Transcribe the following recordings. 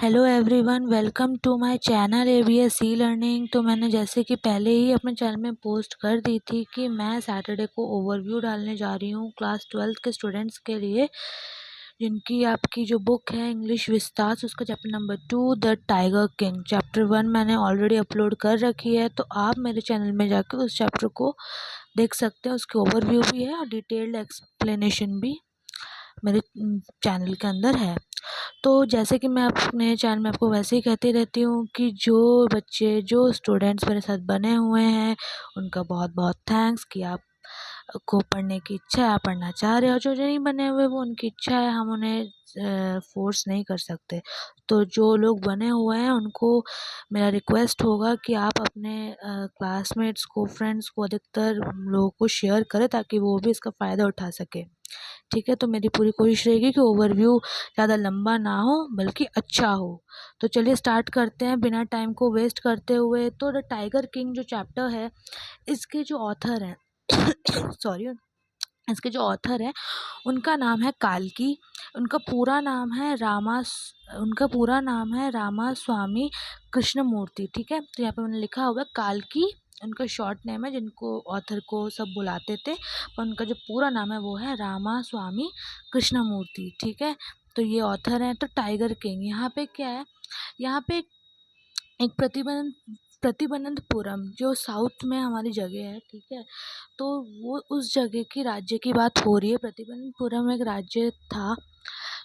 Hello everyone, welcome to my channel ABS E learning. तो मैंने जैसे कि पहले ही अपने चैनल में पोस्ट कर दी थी कि मैं सैटरडे को ओवरव्यू डालने जा रही हूँ क्लास 12th के स्टूडेंट्स के लिए, जिनकी आपकी जो बुक है इंग्लिश विस्तार, उसका chapter number 2 the tiger king. Chapter 1 मैंने ऑलरेडी अपलोड कर रखी है, तो आप मेरे चैनल में जाकर उस चैप्टर को देख सकते हैं। उसकी ओवरव्यू भी है और डिटेल्ड एक्सप्लेनेशन भी मेरे चैनल के अंदर है। तो जैसे कि मैं अपने चैनल में आपको वैसे ही कहती रहती हूँ कि जो बच्चे, जो स्टूडेंट्स मेरे साथ बने हुए हैं, उनका बहुत बहुत थैंक्स कि आप को पढ़ने की इच्छा है, आप पढ़ना चाह रहे हो। जो जो नहीं बने हुए वो उनकी इच्छा है, हम उन्हें फोर्स नहीं कर सकते। तो जो लोग बने हुए हैं उनको मेरा रिक्वेस्ट होगा कि आप अपने क्लासमेट्स को, फ्रेंड्स को, अधिकतर लोगों को शेयर करें ताकि वो भी इसका फ़ायदा उठा सके। ठीक है, तो मेरी पूरी कोशिश रहेगी कि ओवरव्यू ज़्यादा लंबा ना हो बल्कि अच्छा हो। तो चलिए स्टार्ट करते हैं बिना टाइम को वेस्ट करते हुए। तो द टाइगर किंग जो चैप्टर है, इसके जो ऑथर हैं सॉरी, इसके जो ऑथर है उनका नाम है काल्की। उनका पूरा नाम है रामा स्वामी कृष्णमूर्ति। ठीक है, तो यहाँ पे मैंने लिखा हुआ है काल्की, उनका शॉर्ट नेम है जिनको ऑथर को सब बुलाते थे, पर उनका जो पूरा नाम है वो है रामा स्वामी कृष्णमूर्ति। ठीक है, तो ये ऑथर हैं। तो टाइगर किंग यहाँ पे क्या है, यहाँ पे एक प्रतिबंधपुरम जो साउथ में हमारी जगह है। ठीक है, तो वो उस जगह की राज्य की बात हो रही है। प्रतिबंधपुरम एक राज्य था,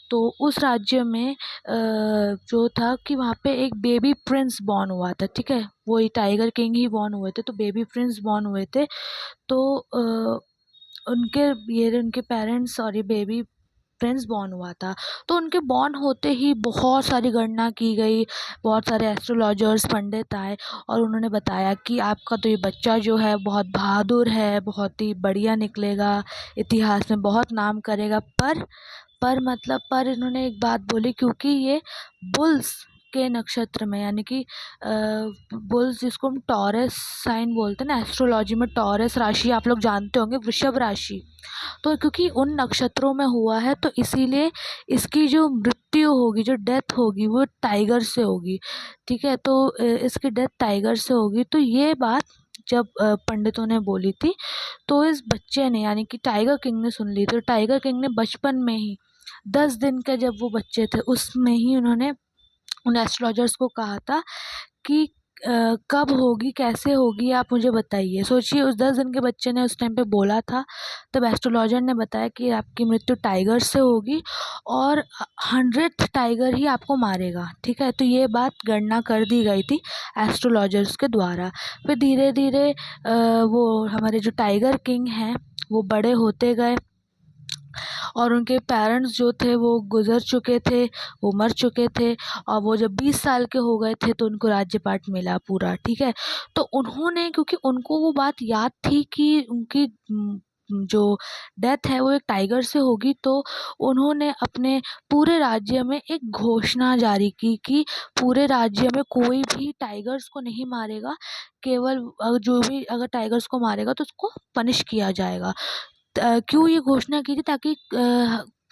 तो उस राज्य में जो था कि वहाँ पे एक बेबी प्रिंस बॉर्न हुआ था। ठीक है, वो टाइगर किंग ही बॉर्न हुए थे, तो बेबी प्रिंस बॉर्न हुए थे। तो उनके parents, sorry, baby Prince born हुआ था। तो उनके बॉर्न होते ही बहुत सारी गणना की गई, बहुत सारे एस्ट्रोलॉजर्स, पंडित आए और उन्होंने बताया कि आपका तो ये बच्चा जो है बहुत बहादुर है, बहुत ही बढ़िया निकलेगा, इतिहास में बहुत नाम करेगा। पर इन्होंने एक बात बोली, क्योंकि ये बुल्स के नक्षत्र में, यानी कि बुल्स जिसको हम टॉरस साइन बोलते हैं ना, एस्ट्रोलॉजी में टॉरस राशि आप लोग जानते होंगे, वृषभ राशि। तो क्योंकि उन नक्षत्रों में हुआ है तो इसीलिए इसकी जो मृत्यु होगी, जो डेथ होगी, वो टाइगर से होगी। ठीक है, तो इसकी डेथ टाइगर से होगी। तो ये बात जब पंडितों ने बोली थी, तो इस बच्चे ने, यानी कि टाइगर किंग ने सुन ली। तो टाइगर किंग ने बचपन में ही 10 दिन का जब वो बच्चे थे उसमें ही उन्होंने उन एस्ट्रोलॉजर्स को कहा था कि कब होगी, कैसे होगी, आप मुझे बताइए। सोचिए, उस 10 दिन के बच्चे ने उस टाइम पे बोला था, तब एस्ट्रोलॉजर ने बताया कि आपकी मृत्यु टाइगर से होगी और 100th टाइगर ही आपको मारेगा। ठीक है, तो ये बात गणना कर दी गई थी एस्ट्रोलॉजर्स के द्वारा। फिर धीरे धीरे वो हमारे जो टाइगर किंग हैं वो बड़े होते गए और उनके पेरेंट्स जो थे वो गुज़र चुके थे, वो मर चुके थे। और वो जब 20 साल के हो गए थे तो उनको राज्यपाट मिला पूरा। ठीक है, तो उन्होंने, क्योंकि उनको वो बात याद थी कि उनकी जो डेथ है वो एक टाइगर से होगी, तो उन्होंने अपने पूरे राज्य में एक घोषणा जारी की कि पूरे राज्य में कोई भी टाइगर्स को नहीं मारेगा, केवल जो भी अगर टाइगर्स को मारेगा तो उसको पनिश किया जाएगा। क्यों ये घोषणा की थी, ताकि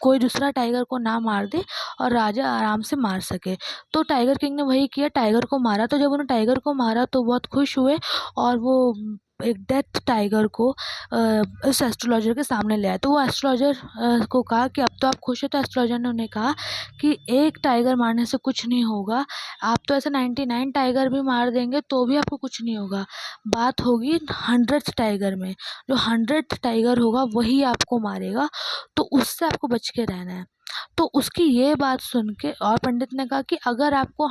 कोई दूसरा टाइगर को ना मार दे और राजा आराम से मार सके। तो टाइगर किंग ने वही किया, टाइगर को मारा। तो जब उन्होंने टाइगर को मारा तो बहुत खुश हुए और वो एक डेथ टाइगर को उस एस्ट्रोलॉजर के सामने ले आए। तो वो एस्ट्रोलॉजर को कहा कि अब तो आप खुश हो। तो एस्ट्रोलॉजर ने उन्हें कहा कि एक टाइगर मारने से कुछ नहीं होगा, आप तो ऐसे 99 टाइगर भी मार देंगे तो भी आपको कुछ नहीं होगा, बात होगी 100th टाइगर में। जो 100th टाइगर होगा वही आपको मारेगा, तो उससे आपको बच के रहना है। तो उसकी ये बात सुन के, और पंडित ने कहा कि अगर आपको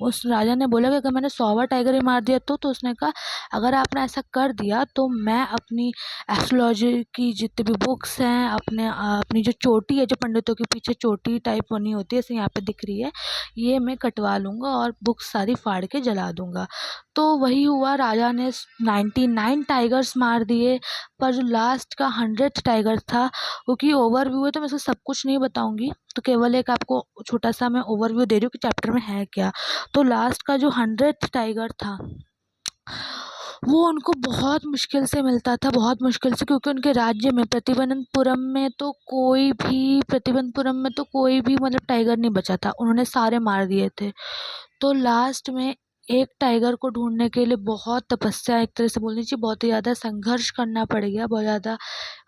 उस राजा ने बोला कि अगर मैंने 100वां टाइगर ही मार दिया तो उसने कहा अगर आपने ऐसा कर दिया तो मैं अपनी एस्ट्रोलॉजी की जितनी भी बुक्स हैं, अपनी जो चोटी है, जो पंडितों के पीछे चोटी टाइप बनी होती है, जैसे यहाँ पे दिख रही है, ये मैं कटवा लूँगा और बुक्स सारी फाड़ के जला दूँगा। तो वही हुआ, राजा ने 99 टाइगर्स मार दिए, पर जो लास्ट का 100th टाइगर था, क्योंकि ओवरव्यू है तो मैं इसमें सब कुछ नहीं बताऊंगी, तो केवल एक आपको छोटा सा मैं ओवरव्यू दे रही हूँ कि चैप्टर में है क्या। तो लास्ट का जो 100th टाइगर था वो उनको बहुत मुश्किल से मिलता था, बहुत मुश्किल से, क्योंकि उनके राज्य में प्रतिबंधपुरम में तो कोई भी मतलब टाइगर नहीं बचा था, उन्होंने सारे मार दिए थे। तो लास्ट में एक टाइगर को ढूंढने के लिए बहुत तपस्या, एक तरह से बोलनी चाहिए, बहुत ही ज़्यादा संघर्ष करना पड़ गया, बहुत ज़्यादा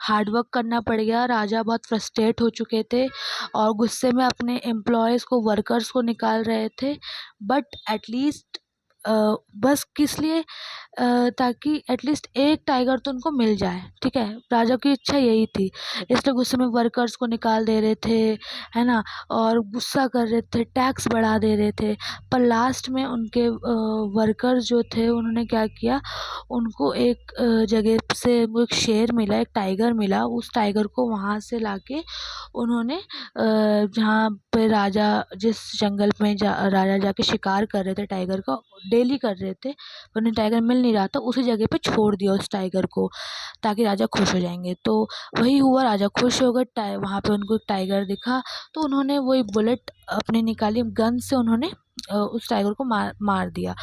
हार्ड वर्क करना पड़ गया। राजा बहुत फ्रस्ट्रेट हो चुके थे और गुस्से में अपने एम्प्लॉयज़ को, वर्कर्स को निकाल रहे थे। बट एटलीस्ट बस किस लिए, ताकि एटलीस्ट एक टाइगर तो उनको मिल जाए, ठीक है। राजा की इच्छा यही थी, इसलिए गुस्से में वर्कर्स को निकाल दे रहे थे, है ना, और गुस्सा कर रहे थे, टैक्स बढ़ा दे रहे थे। पर लास्ट में उनके वर्कर्स जो थे उन्होंने क्या किया, उनको एक जगह से वो एक शेर मिला, एक टाइगर मिला, उस टाइगर को वहाँ से लाके उन्होंने जहाँ पे राजा, जिस जंगल में राजा जाके शिकार कर रहे थे टाइगर का, डेली कर रहे थे, पर उन्हें टाइगर मिल नहीं रहा था, उसी जगह पे छोड़ दिया उस टाइगर को, ताकि राजा खुश हो जाएंगे। तो वही हुआ, राजा खुश हो गए, वहाँ पे उनको एक टाइगर दिखा, तो उन्होंने वही बुलेट अपनी निकाली, गन से उन्होंने उस टाइगर को मार दिया।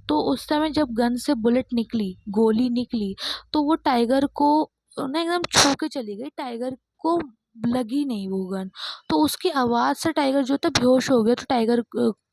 तो उस समय जब गन से बुलेट निकली, गोली निकली, तो वो टाइगर को ना एकदम छू के चली गई, टाइगर को लगी नहीं वो गन। तो उसकी आवाज़ से टाइगर जो था बेहोश हो गया। तो टाइगर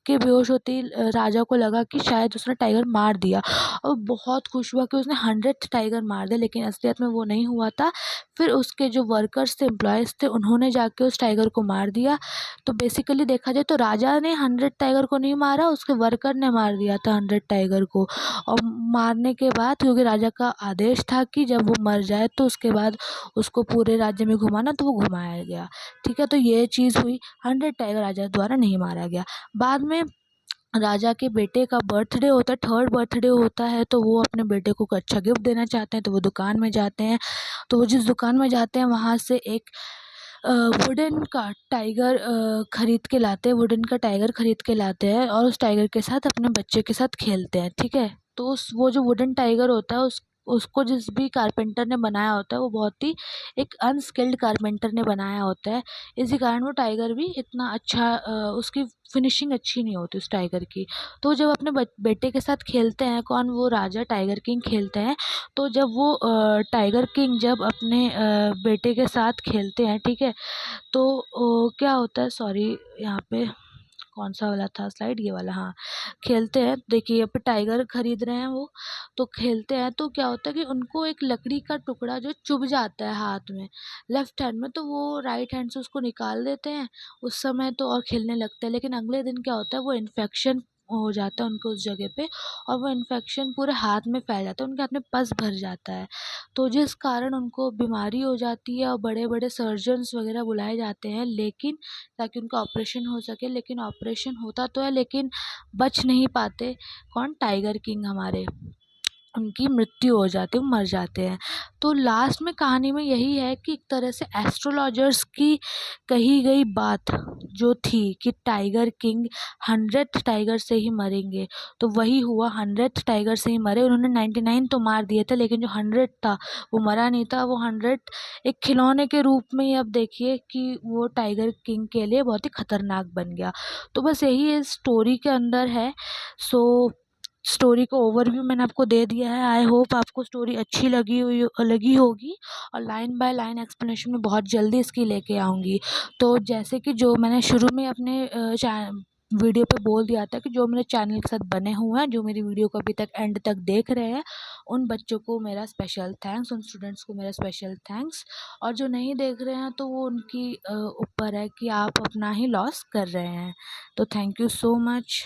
के बेहोश होते ही राजा को लगा कि शायद उसने टाइगर मार दिया, और बहुत खुश हुआ कि उसने 100th टाइगर मार दिया, लेकिन असलियत में वो नहीं हुआ था। फिर उसके जो वर्कर्स थे, एम्प्लॉयज़ थे, उन्होंने जाके उस टाइगर को मार दिया। तो बेसिकली देखा जाए तो राजा ने 100 टाइगर को नहीं मारा, उसके वर्कर ने मार दिया था 100 टाइगर को। और मारने के बाद, क्योंकि राजा का आदेश था कि जब वो मर जाए तो उसके बाद उसको पूरे राज्य में घुमाना, तो वो घुमाया गया, ठीक है। तो ये चीज़ हुई, 100 टाइगर राजा द्वारा नहीं मारा गया। बाद में राजा के बेटे का बर्थडे होता है, 3rd बर्थडे होता है, तो वो अपने बेटे को अच्छा गिफ्ट देना चाहते हैं, तो वो दुकान में जाते हैं। तो वो जिस दुकान में जाते हैं वहाँ से एक वुडन का टाइगर खरीद के लाते हैं, वुडन का टाइगर खरीद के लाते हैं, और उस टाइगर के साथ अपने बच्चे के साथ खेलते हैं, ठीक है। तो वो जो वुडन टाइगर होता है, उसको जिस भी कारपेंटर ने बनाया होता है, वो बहुत ही एक अनस्किल्ड कारपेंटर ने बनाया होता है। इसी कारण वो टाइगर भी इतना अच्छा, उसकी फिनिशिंग अच्छी नहीं होती उस टाइगर की। तो जब अपने बेटे के साथ खेलते हैं, कौन, वो राजा टाइगर किंग खेलते हैं। तो जब वो टाइगर किंग जब अपने बेटे के साथ खेलते हैं, ठीक है, तो क्या होता है, सॉरी, यहाँ पे कौन सा वाला था स्लाइड, ये वाला, हाँ। खेलते हैं, देखिए यहाँ पे टाइगर खरीद रहे हैं वो, तो खेलते हैं, तो क्या होता है कि उनको एक लकड़ी का टुकड़ा जो चुभ जाता है हाथ में, लेफ्ट हैंड में, तो वो राइट हैंड से उसको निकाल देते हैं उस समय तो, और खेलने लगते हैं। लेकिन अगले दिन क्या होता है, वो इन्फेक्शन हो जाता है उनको उस जगह पे, और वो इन्फेक्शन पूरे हाथ में फैल जाता है, उनके हाथ में पस भर जाता है। तो जिस कारण उनको बीमारी हो जाती है, और बड़े बड़े सर्जन्स वगैरह बुलाए जाते हैं, लेकिन ताकि उनका ऑपरेशन हो सके, लेकिन ऑपरेशन होता तो है, लेकिन बच नहीं पाते। कौन, टाइगर किंग हमारे, उनकी मृत्यु हो जाती है, वो मर जाते हैं। तो लास्ट में कहानी में यही है कि एक तरह से एस्ट्रोलॉजर्स की कही गई बात जो थी कि टाइगर किंग 100th टाइगर से ही मरेंगे, तो वही हुआ, 100th टाइगर से ही मरे। उन्होंने 99 तो मार दिए थे, लेकिन जो 100 था वो मरा नहीं था। वो 100 एक खिलौने के रूप में ही अब देखिए कि वो टाइगर किंग के लिए बहुत ही खतरनाक बन गया। तो बस यही इस स्टोरी के अंदर है। सो स्टोरी का ओवरव्यू मैंने आपको दे दिया है। आई होप आपको स्टोरी अच्छी लगी होगी, और लाइन बाय लाइन एक्सप्लेनेशन में बहुत जल्दी इसकी लेके आऊँगी। तो जैसे कि जो मैंने शुरू में अपने वीडियो पे बोल दिया था कि जो मेरे चैनल के साथ बने हुए हैं, जो मेरी वीडियो को अभी तक एंड तक देख रहे हैं, उन बच्चों को मेरा स्पेशल थैंक्स, उन स्टूडेंट्स को मेरा स्पेशल थैंक्स। और जो नहीं देख रहे हैं तो वो उनकी ऊपर है कि आप अपना ही लॉस कर रहे हैं। तो थैंक यू सो मच।